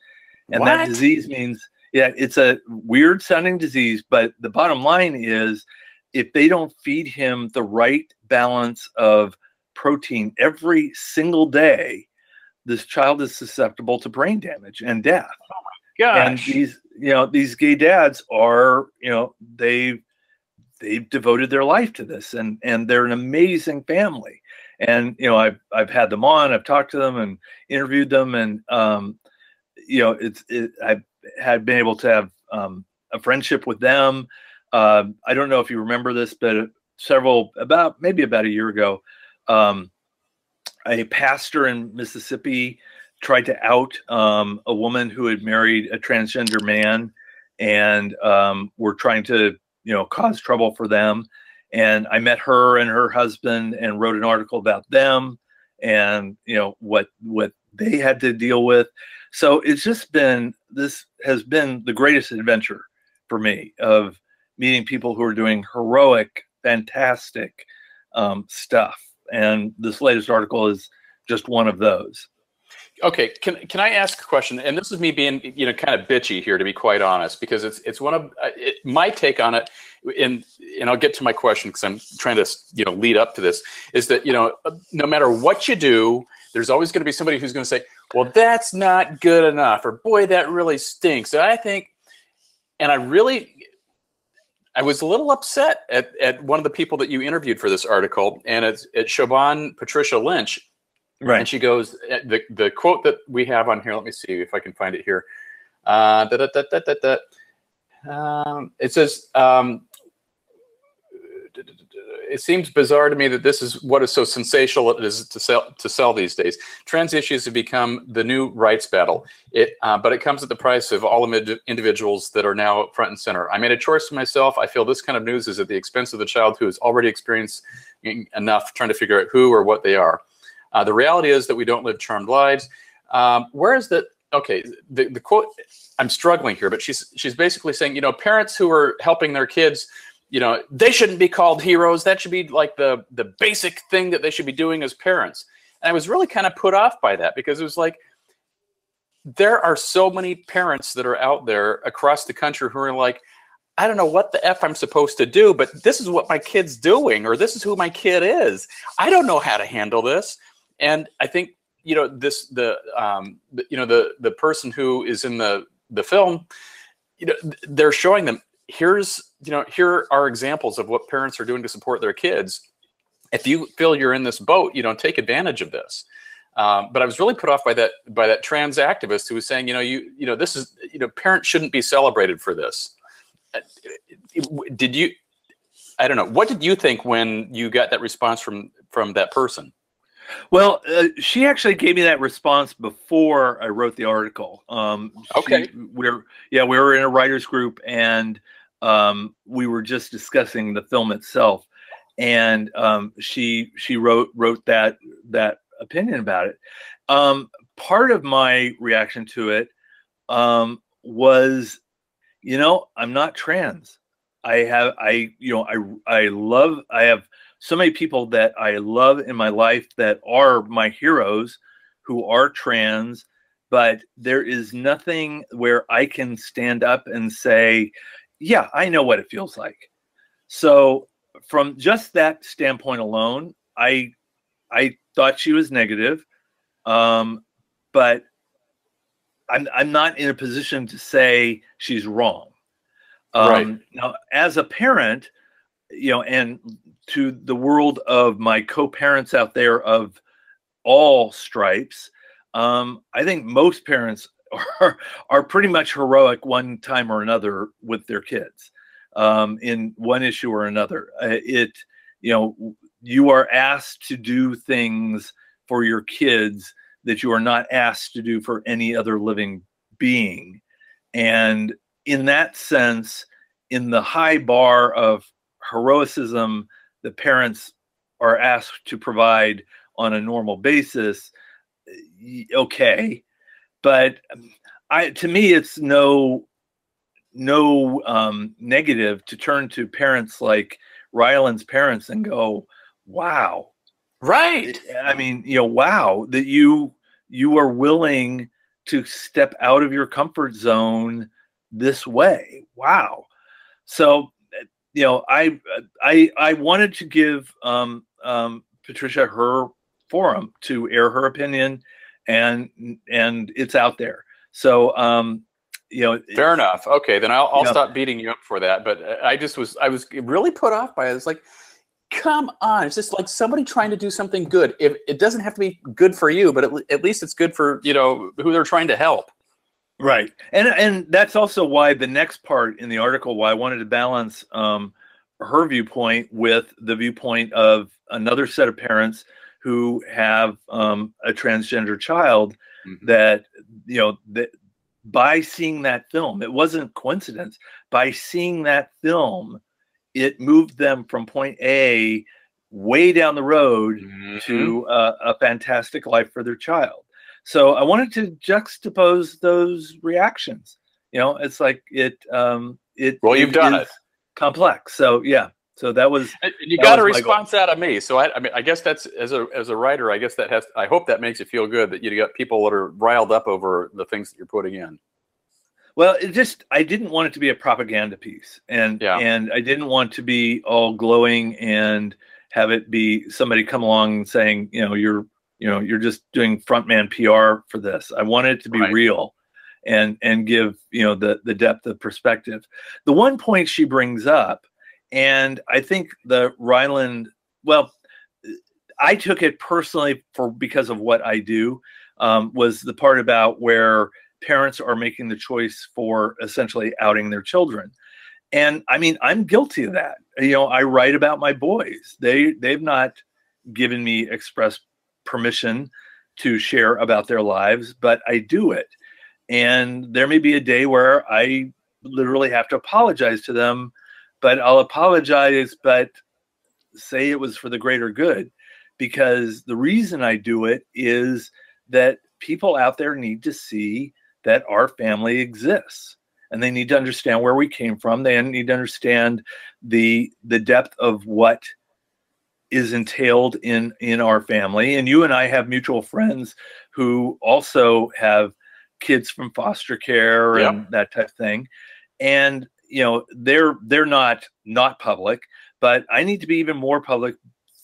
And what? That disease means, yeah, it's a weird sounding disease, but the bottom line is, if they don't feed him the right balance of protein every single day, this child is susceptible to brain damage and death. Oh my gosh. And these gay dads are, you know, they've devoted their life to this, and they're an amazing family. And, you know, I've had them on, I've talked to them and interviewed them, and, you know, I've had been able to have a friendship with them. I don't know if you remember this, but maybe about a year ago, a pastor in Mississippi tried to out a woman who had married a transgender man, and were trying to, you know, cause trouble for them. And I met her and her husband and wrote an article about them and, you know, what they had to deal with. So it's just been, this has been the greatest adventure for me, of meeting people who are doing heroic, fantastic stuff. And this latest article is just one of those. Okay, can I ask a question? And this is me being, kind of bitchy here, to be quite honest, because it's one of my take on it. And I'll get to my question because I'm trying to lead up to this. Is that no matter what you do, there's always going to be somebody who's going to say, "Well, that's not good enough," or "Boy, that really stinks." And I think, and I was a little upset at one of the people that you interviewed for this article, and it's Siobhan Patricia Lynch. Right. And she goes, the quote that we have on here, let me see if I can find it here. It says, it seems bizarre to me that this is what is so sensational it is to sell these days. Trans issues have become the new rights battle. But it comes at the price of all individuals that are now front and center. I made a choice for myself. I feel this kind of news is at the expense of the child who has already experienced enough trying to figure out who or what they are. The reality is that we don't live charmed lives. Whereas the quote, I'm struggling here, but she's basically saying, parents who are helping their kids, they shouldn't be called heroes. That should be like the basic thing that they should be doing as parents. And I was really kind of put off by that because it was like, there are so many parents that are out there across the country who are like, I don't know what the F I'm supposed to do, but this is what my kid's doing, or this is who my kid is. I don't know how to handle this. And I think, the person who is in the film, they're showing them, here are examples of what parents are doing to support their kids. If you feel you're in this boat, take advantage of this. But I was really put off by that trans activist who was saying, this is, parents shouldn't be celebrated for this. I don't know. What did you think when you got that response from that person? Well, she actually gave me that response before I wrote the article. Okay. We were in a writers group, and we were just discussing the film itself, and she wrote that opinion about it. Part of my reaction to it was, I'm not trans. I have so many people that I love in my life that are my heroes who are trans, but there is nothing where I can stand up and say, yeah, I know what it feels like. So from just that standpoint alone, I thought she was negative, but I'm not in a position to say she's wrong. Right. Now, as a parent, and to the world of my co-parents out there of all stripes, I think most parents are pretty much heroic one time or another with their kids, in one issue or another. You are asked to do things for your kids that you are not asked to do for any other living being. And in that sense, in the high bar of heroicism that parents are asked to provide on a normal basis, okay. But to me, it's no negative to turn to parents like Ryland's parents and go, wow. Right. I mean, wow, that you are willing to step out of your comfort zone this way. Wow. So, I wanted to give Patricia her forum to air her opinion, and it's out there. So, fair enough. Okay, then I'll stop beating you up for that. But I was really put off by it. It's like, come on, it's just like somebody trying to do something good. If it doesn't have to be good for you, but at least it's good for who they're trying to help. Right. And that's also why the next part in the article, why I wanted to balance her viewpoint with the viewpoint of another set of parents who have a transgender child, that, that by seeing that film, it wasn't coincidence. By seeing that film, it moved them from point A way down the road to a fantastic life for their child. So I wanted to juxtapose those reactions. It's like well, you've done it. Complex. So yeah. So that was, and you got a response out of me. So I mean, I guess that's, as a writer, I guess that has, I hope that makes you feel good that you got people that are riled up over the things that you're putting in. Well, I didn't want it to be a propaganda piece, and I didn't want to be all glowing and have it be somebody come along and saying, you're just doing frontman PR for this. I wanted it to be real and give, the depth of perspective. The one point she brings up, and I think the Ryland, well, I took it personally because of what I do, was the part about where parents are making the choice for essentially outing their children. And I mean, I'm guilty of that. I write about my boys. They've not given me express permission to share about their lives, but I do it. And there may be a day where I literally have to apologize to them, but I'll apologize, but say it was for the greater good, because the reason I do it is that people out there need to see that our family exists, and they need to understand where we came from. They need to understand the depth of what is entailed in our family. And you and I have mutual friends who also have kids from foster care and that type of thing. And they're not public, but I need to be even more public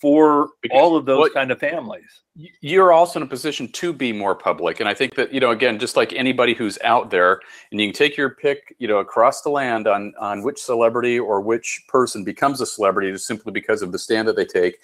for all of those kind of families. You're also in a position to be more public. And I think that, again, just like anybody who's out there, and you can take your pick, across the land on which celebrity or which person becomes a celebrity just simply because of the stand that they take.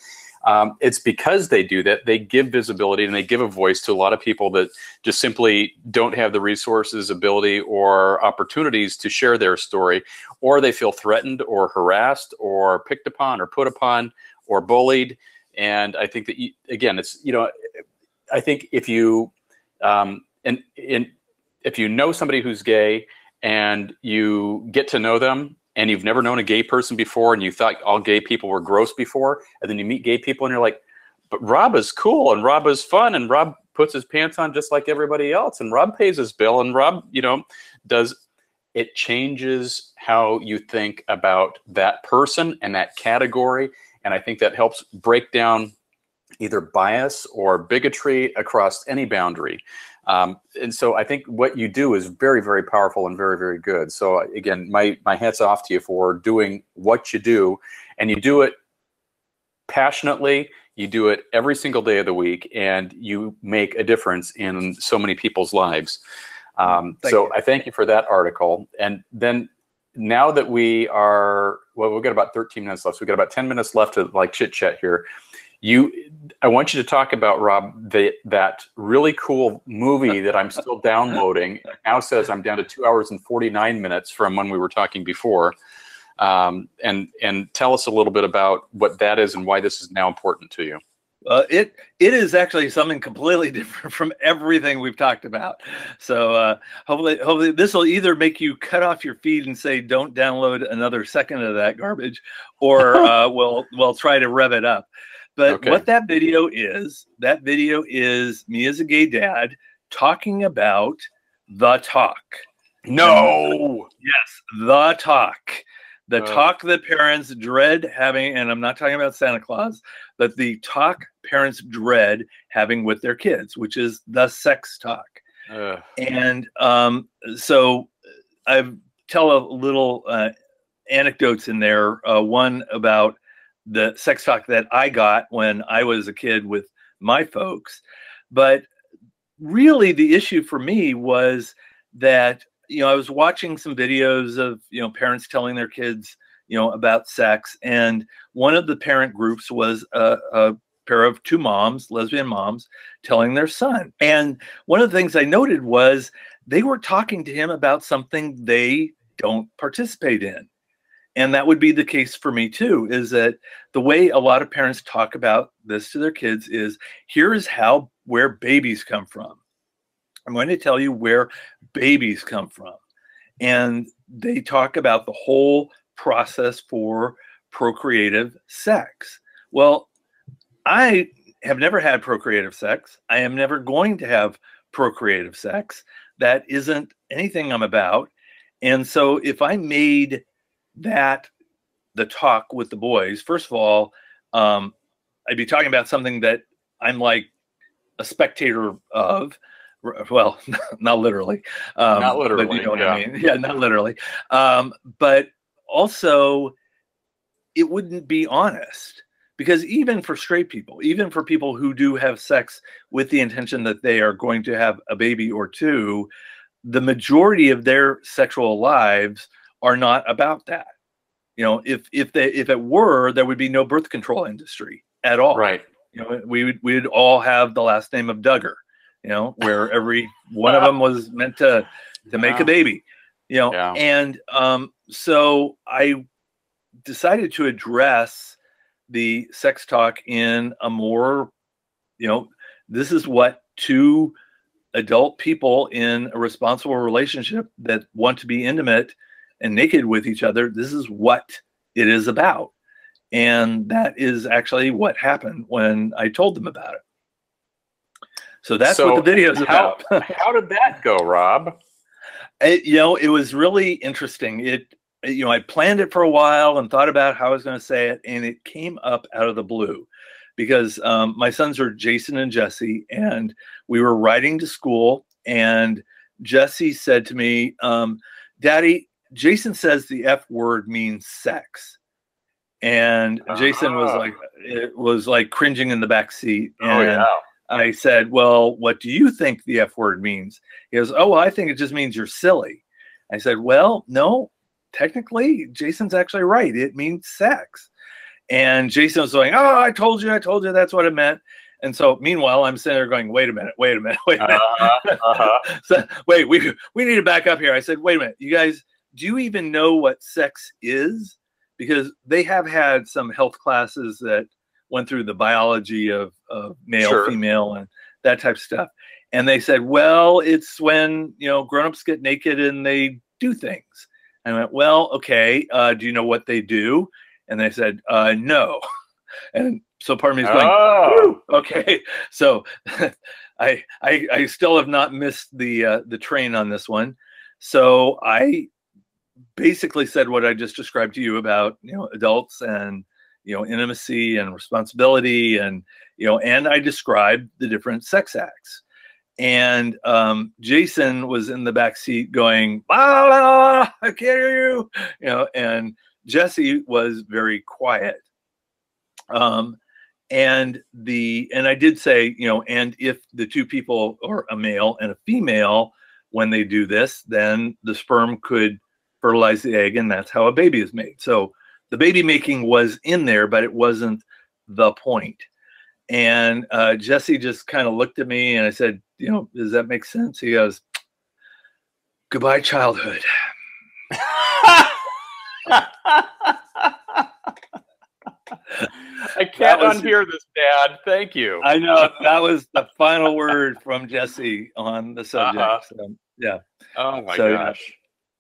It's because they do that. They give visibility and they give a voice to a lot of people that just simply don't have the resources, ability, or opportunities to share their story, or they feel threatened or harassed or picked upon or put upon or bullied. And I think that, again, it's, I think if you, if you know somebody who's gay and you get to know them and you've never known a gay person before and you thought all gay people were gross before, and then you meet gay people and you're like, but Rob is cool and Rob is fun and Rob puts his pants on just like everybody else and Rob pays his bill and Rob, does, it changes how you think about that person and that category. And I think that helps break down either bias or bigotry across any boundary. And so I think what you do is very, very powerful and very, very good. So again, my hat's off to you for doing what you do, and you do it passionately. You do it every single day of the week, and you make a difference in so many people's lives. So I thank you for that article. And then now that we are, well, we've got about 13 minutes left. So we've got about 10 minutes left to chit chat here. I want you to talk about, Rob, that really cool movie that I'm still downloading. It now says I'm down to 2 hours and 49 minutes from when we were talking before. And tell us a little bit about what that is and why this is now important to you. It is something completely different from everything we've talked about. So hopefully this will either make you cut off your feed and say, don't download another second of that garbage, or we'll try to rev it up. But what that video is me as a gay dad talking about the talk. No. Yes, the talk. The talk that parents dread having, and I'm not talking about Santa Claus, but the talk parents dread having with their kids, which is the sex talk. And so I tell a little anecdotes in there. One about the sex talk that I got when I was a kid with my folks. But really the issue for me was that, I was watching some videos of, parents telling their kids, about sex. And one of the parent groups was a pair of two moms, lesbian moms, telling their son. And one of the things I noted was they were talking to him about something they don't participate in. And that would be the case for me too, is that the way a lot of parents talk about this to their kids is, here is where babies come from. I'm going to tell you where babies come from. And they talk about the whole process for procreative sex. Well, I have never had procreative sex. I am never going to have procreative sex. That isn't anything I'm about. And so if I made that the talk with the boys, first of all, I'd be talking about something that I'm like a spectator of. Well, not literally. Not literally, but you know what I mean. Yeah, not literally. But also, it wouldn't be honest, because even for straight people, even for people who do have sex with the intention that they are going to have a baby or two, the majority of their sexual lives are not about that. You know, if it were, there would be no birth control industry at all. Right. You know, we'd all have the last name of Duggar, you know, where every one of them was meant to make a baby, you know. And so I decided to address the sex talk in a more, you know, this is what two adult people in a responsible relationship that want to be intimate and naked with each other, this is what it is about. And that is actually what happened when I told them about it. So that's what the video is about. How did that go, Rob? You know, it was really interesting. You know, I planned it for a while and thought about how I was going to say it, and it came up out of the blue because my sons are Jason and Jesse, and we were riding to school, and Jesse said to me, Daddy, Jason says the F word means sex. And Jason was like cringing in the back seat. And I said, well, what do you think the F word means? He goes, oh, well, I think it just means you're silly. I said, well, no, technically, Jason's actually right. It means sex. And Jason was going, oh, I told you, that's what it meant. And so meanwhile, I'm sitting there going, wait a minute. So wait, we need to back up here. I said, wait a minute, you guys, do you even know what sex is? Because they have had some health classes that went through the biology of male, female, and that type of stuff. And they said, well, it's when, you know, grown-ups get naked and they do things. And I went, well, okay, do you know what they do? And they said, no. And so part of me is going, okay. So I still have not missed the train on this one. So I basically said what I just described to you about, you know, adults and, you know, intimacy and responsibility, and, you know, and I described the different sex acts. And Jason was in the back seat going, I can't hear you, you know, and Jesse was very quiet. And I did say, you know, and if the two people are a male and a female, when they do this, then the sperm could fertilize the egg, and that's how a baby is made. So the baby making was in there, but it wasn't the point. And Jesse just kind of looked at me, and I said, you know, does that make sense? He goes, goodbye, childhood. I can't unhear this, Dad. Thank you. I know. That was the final word from Jesse on the subject. So, yeah. Oh, my gosh.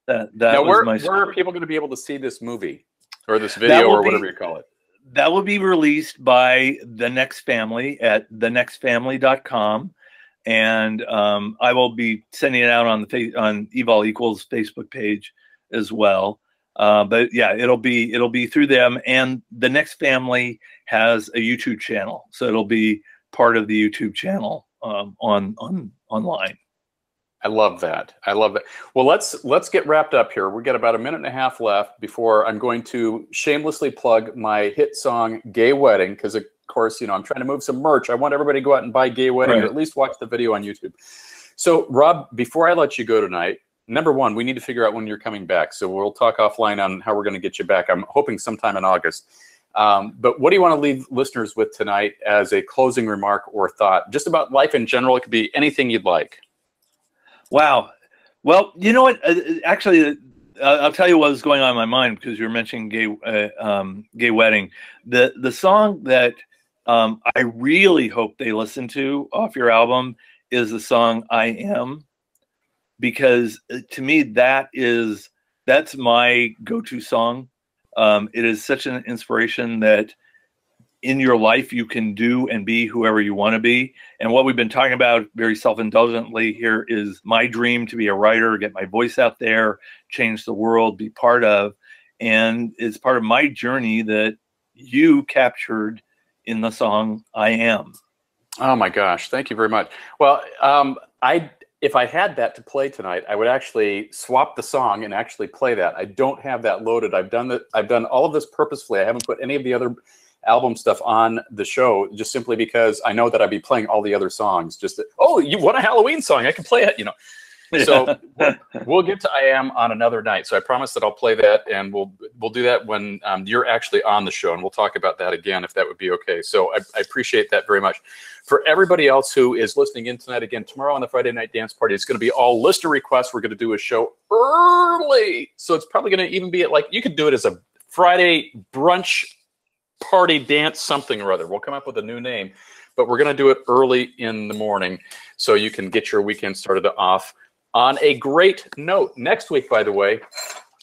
Now, where are people going to be able to see this movie or this video or whatever you call it? That will be released by The Next Family at thenextfamily.com. And I will be sending it out on Evol Equals Facebook page as well. But yeah, it'll be through them, and The Next Family has a YouTube channel, so it'll be part of the YouTube channel online. I love that. I love that. Well, let's get wrapped up here. We got about a minute and a half left before I'm going to shamelessly plug my hit song "Gay Wedding," because of course, you know, I'm trying to move some merch. I want everybody to go out and buy "Gay Wedding" or at least watch the video on YouTube. So, Rob, before I let you go tonight, number one, we need to figure out when you're coming back. So we'll talk offline on how we're going to get you back. I'm hoping sometime in August. But what do you want to leave listeners with tonight as a closing remark or thought, just about life in general? It could be anything you'd like. Wow. Well, you know what? Actually, I'll tell you what was going on in my mind because you were mentioning Gay Wedding. The song that I really hope they listen to off your album is the song "I Am." Because to me, that's my go-to song. It is such an inspiration that in your life you can do and be whoever you want to be. And what we've been talking about very self-indulgently here is my dream to be a writer, get my voice out there, change the world, be part of. and it's part of my journey that you captured in the song I Am. Oh my gosh, thank you very much. Well, if I had that to play tonight, I would actually swap the song and actually play that. I don't have that loaded. I've done all of this purposefully. I haven't put any of the other album stuff on the show just simply because I know that I'd be playing all the other songs. Oh, you want a Halloween song? I can play it, So we'll get to I Am on another night. So I promise that I'll play that, and we'll do that when you're actually on the show, and we'll talk about that again if that would be okay. So I appreciate that very much. For everybody else who is listening in tonight, again, tomorrow on the Friday Night Dance Party, it's going to be all listener requests. We're going to do a show early. So it's probably going to even be you could do it as a Friday brunch party dance something or other. We'll come up with a new name, but we're going to do it early in the morning so you can get your weekend started off on a great note. Next week, by the way,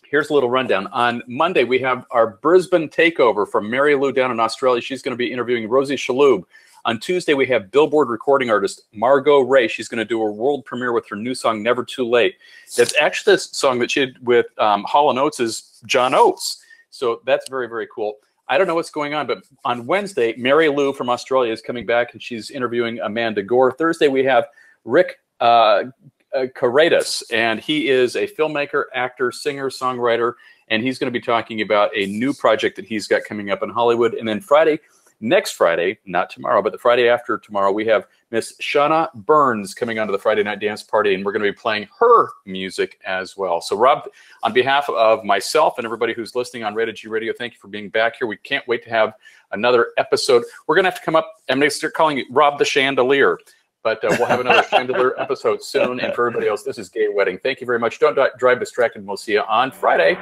here's a little rundown. On Monday, we have our Brisbane takeover from Mary Lou down in Australia. She's going to be interviewing Rosie Shaloub. On Tuesday, we have Billboard recording artist Margot Ray. She's going to do a world premiere with her new song, Never Too Late. That's actually this song that she did with Hall & Oates' John Oates. So that's very, very cool. I don't know what's going on, but on Wednesday, Mary Lou from Australia is coming back, and she's interviewing Amanda Gore. Thursday, we have Rick Caradas, and he is a filmmaker, actor, singer, songwriter, and he's going to be talking about a new project that he's got coming up in Hollywood. And then next Friday, not tomorrow, but the Friday after tomorrow, we have Miss Shauna Burns coming onto the Friday Night Dance Party, and we're going to be playing her music as well. So, Rob, on behalf of myself and everybody who's listening on Rated G Radio, thank you for being back here. We can't wait to have another episode. We're going to have to come up, I'm going to start calling you Rob the Chandelier, but we'll have another Chandelier episode soon. And for everybody else, this is Gay Wedding. Thank you very much. Don't drive distracted, and we'll see you on Friday.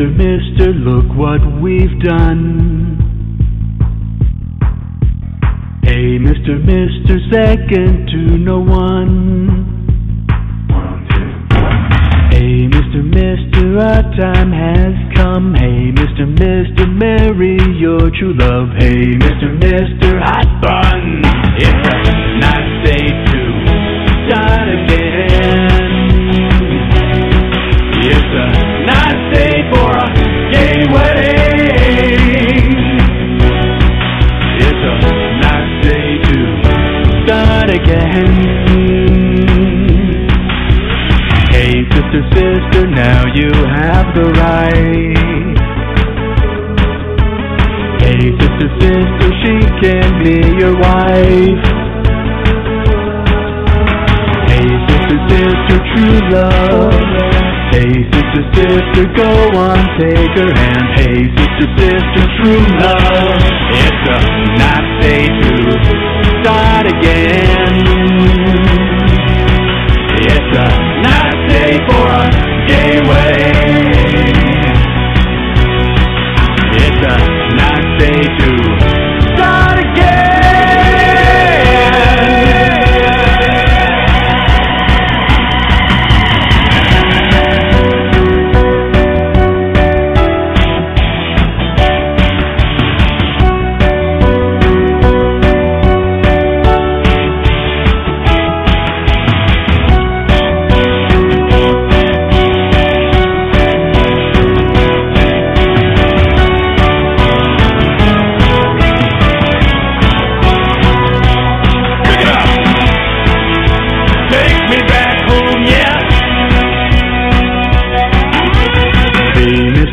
Mister, look what we've done. Hey, Mister, second to no one. Hey, Mister, our time has come. Hey, Mister, marry your true love. Hey, Mister, hot bun. It's a nice day to start again. It's a nice day for a gay wedding. It's a nice day to start again. Hey, sister, now you have the right. Hey, sister, she can be your wife. Hey, sister, true love. Hey, sister, go on, take her hand. Hey, sister, true love. It's a nice day to start again. It's a nice day for a gay wedding. It's a nice day to start again.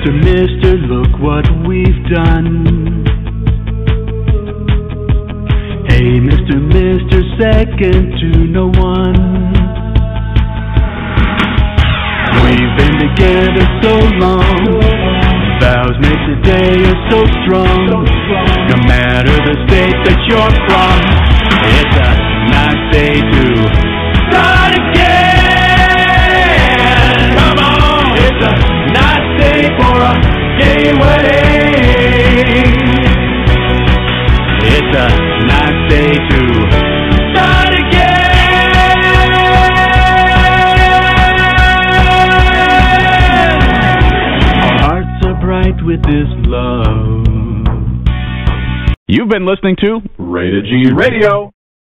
Mister, look what we've done. Hey, Mister, second to no one. We've been together so long. Vows made today are so strong. No matter the state that you're from, it's a nice day to start again. wedding. It's a nice day to start again. Our hearts are bright with this love. You've been listening to Rated G Radio.